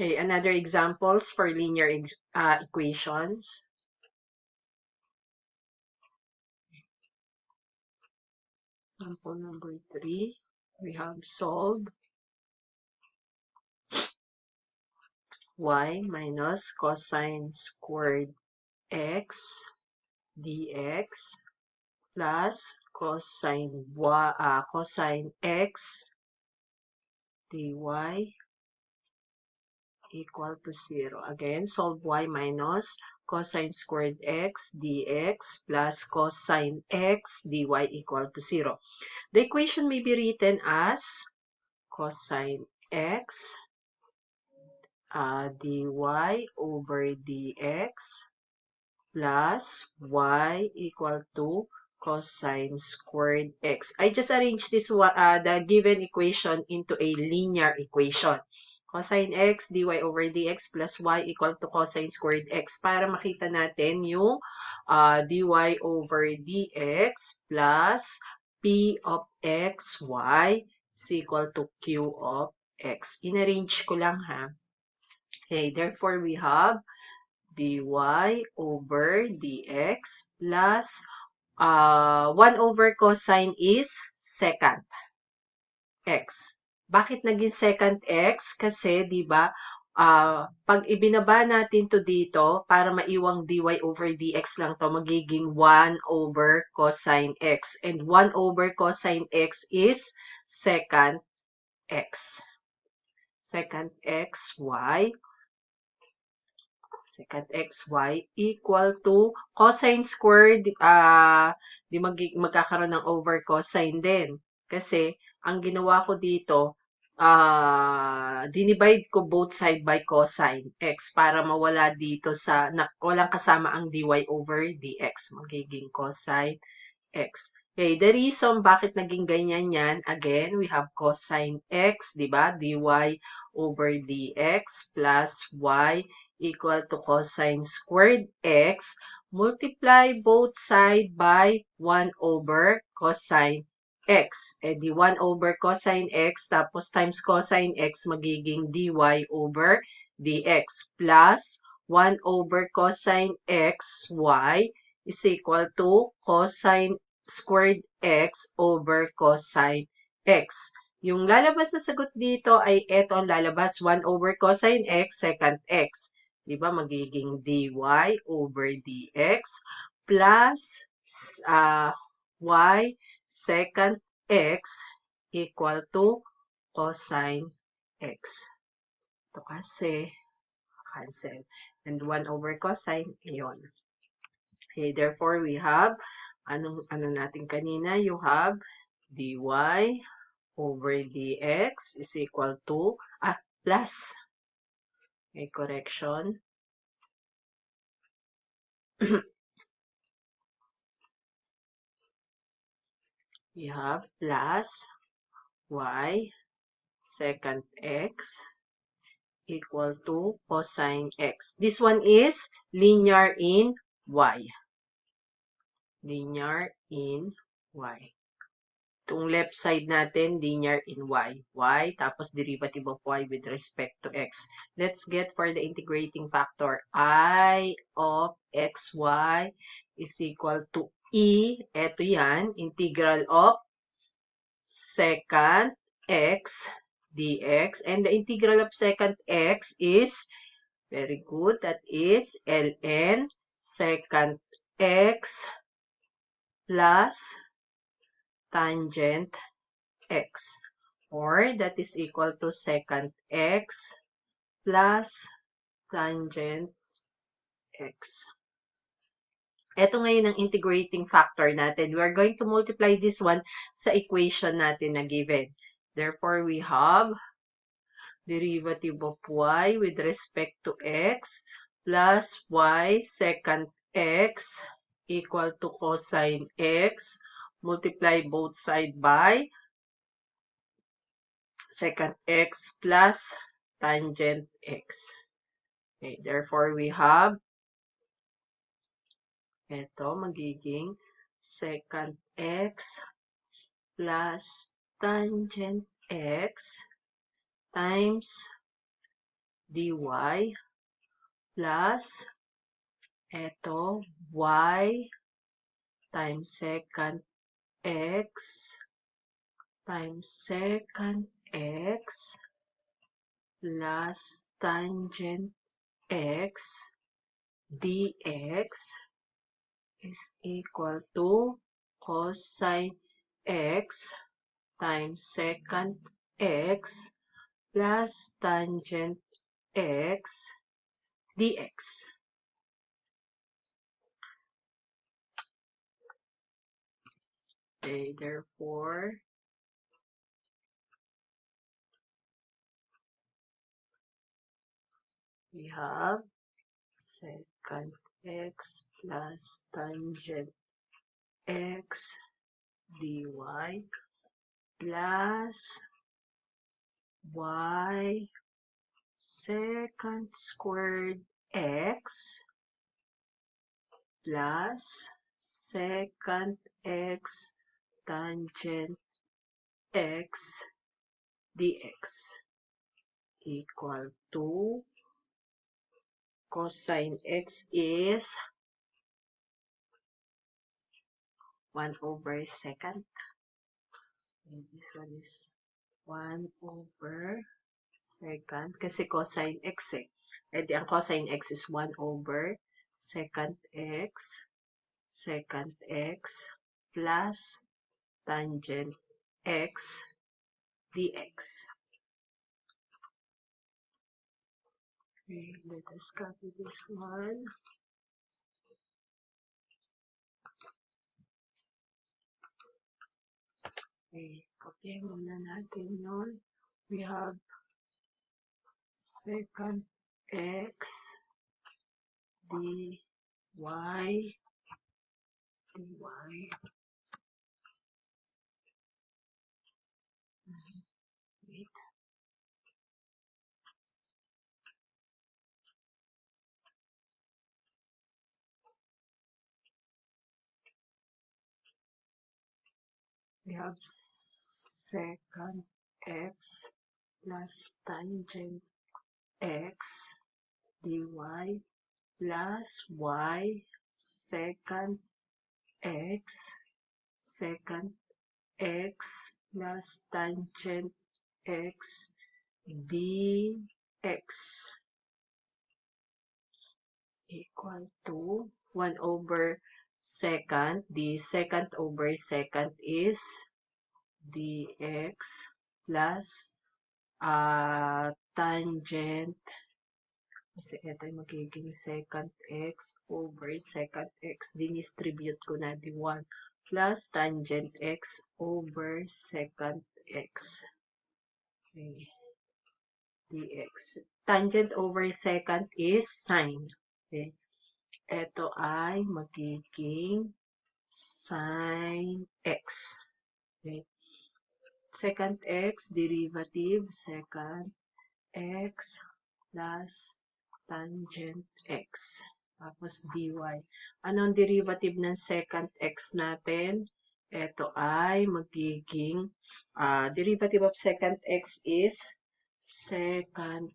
Okay, another examples for linear equations. Example number 3, we have solve y minus cosine squared x dx plus cosine x dy equal to 0. Again, solve y minus cosine squared x dx plus cosine x dy equal to 0. The equation may be written as cosine x dy over dx plus y equal to cosine squared x. I just arranged this the given equation into a linear equation. Cosine x dy over dx plus y equal to cosine squared x para makita natin yung dy over dx plus p of x y is equal to q of x. Inarrange ko lang ha. Okay, therefore we have dy over dx plus 1 over cosine is secant x. Bakit naging secant x? Kasi, di ba, pag ibinaba natin to dito, para maiwang dy over dx lang to, magiging 1 over cosine x. And 1 over cosine x is secant x. Secant xy secant xy equal to cosine squared, di magkakaroon ng over cosine din. Kasi, ang ginawa ko dito, dinivide ko both side by cosine x para mawala dito walang kasama ang dy over dx. Magiging cosine x. Okay, the reason bakit naging ganyan yan, again, we have cosine x, di ba? dy over dx plus y equal to cosine squared x, multiply both side by 1 over cosine x. E di 1 over cosine x, tapos times cosine x, magiging dy over dx plus 1 over cosine x y is equal to cosine squared x over cosine x. Yung lalabas na sagot dito ay eto ang lalabas, 1 over cosine x secant x. Diba? Magiging dy over dx plus y secant x equal to cosine x. Ito kasi, cancel. And 1 over cosine, yun. Okay, therefore, we have, ano natin kanina, you have dy over dx is equal to, plus. Okay, correction. We have plus y secant x equal to cosine x. This one is linear in y. Linear in y. Itong left side natin, linear in y. Y, tapos derivative of y with respect to x. Let's get for the integrating factor. I of xy is equal to e, eto yan, integral of secant x dx. And the integral of secant x is, very good, that is ln secant x plus tangent x, or that is equal to secant x plus tangent x. Ito ngayon ang integrating factor natin. We are going to multiply this one sa equation natin na given. Therefore, we have derivative of y with respect to x plus y secant x equal to cosine x, multiply both side by secant x plus tangent x. Okay, therefore, we have ito magiging secant x plus tangent x times dy plus eto y times secant x times secant x plus tangent x dx is equal to cosine x times secant x plus tangent x dx. Okay, therefore, we have secant x plus tangent x dy plus y secant squared x plus secant x tangent x dx equal to cosine x is 1 over secant. And this one is 1 over secant. Kasi cosine x eh. E di ang cosine x is 1 over secant x plus tangent x dx. Okay, let us copy this one. Okay, copy muna natin yun. We have secant x dy wait, we have secant x plus tangent x dy plus y secant x plus tangent x dx equal to 1 over secant. The secant over secant is dx plus tangent, kasi ito ay magiging secant x over secant x. Dinistribute ko na di 1 plus tangent x over secant x. Okay. dx. Tangent over secant is sine. Okay. Ito ay magiging sine x. Okay. Secant x, derivative, secant x plus tangent x. Tapos dy. Anong derivative ng secant x natin? Ito ay magiging, derivative of secant x is secant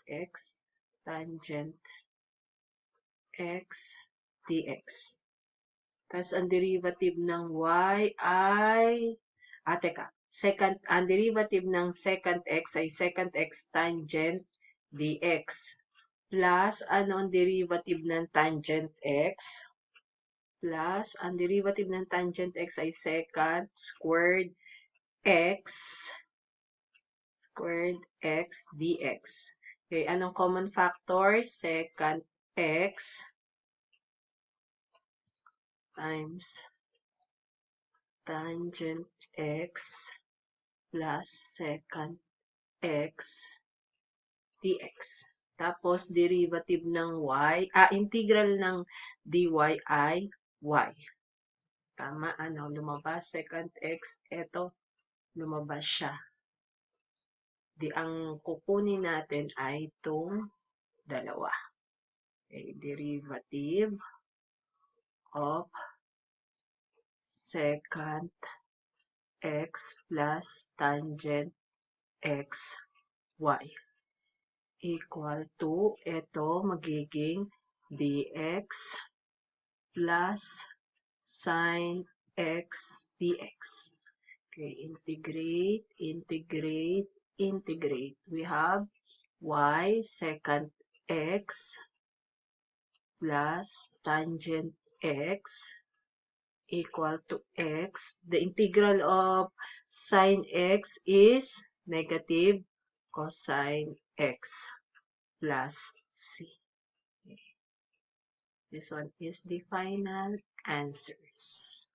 x tangent x dx. Tapos, ang derivative ng y ay, teka, ang derivative ng secant x ay secant x tangent dx. Plus, ano ang derivative ng tangent x? Plus, ang derivative ng tangent x ay secant squared x dx. Okay, anong common factor? Secant x times tangent x plus secant x dx. Tapos, derivative ng y, integral ng dy ay y. Tama, ano, lumabas, secant x, eto, lumabas siya. Di ang kukunin natin ay itong dalawa. Okay, derivative of secant x plus tangent x, y. Equal to, ito magiging dx plus sine x dx. Okay, integrate, integrate, integrate. We have y secant x plus tangent x equal to x. The integral of sine x is negative cosine x plus c. Okay. This one is the final answers.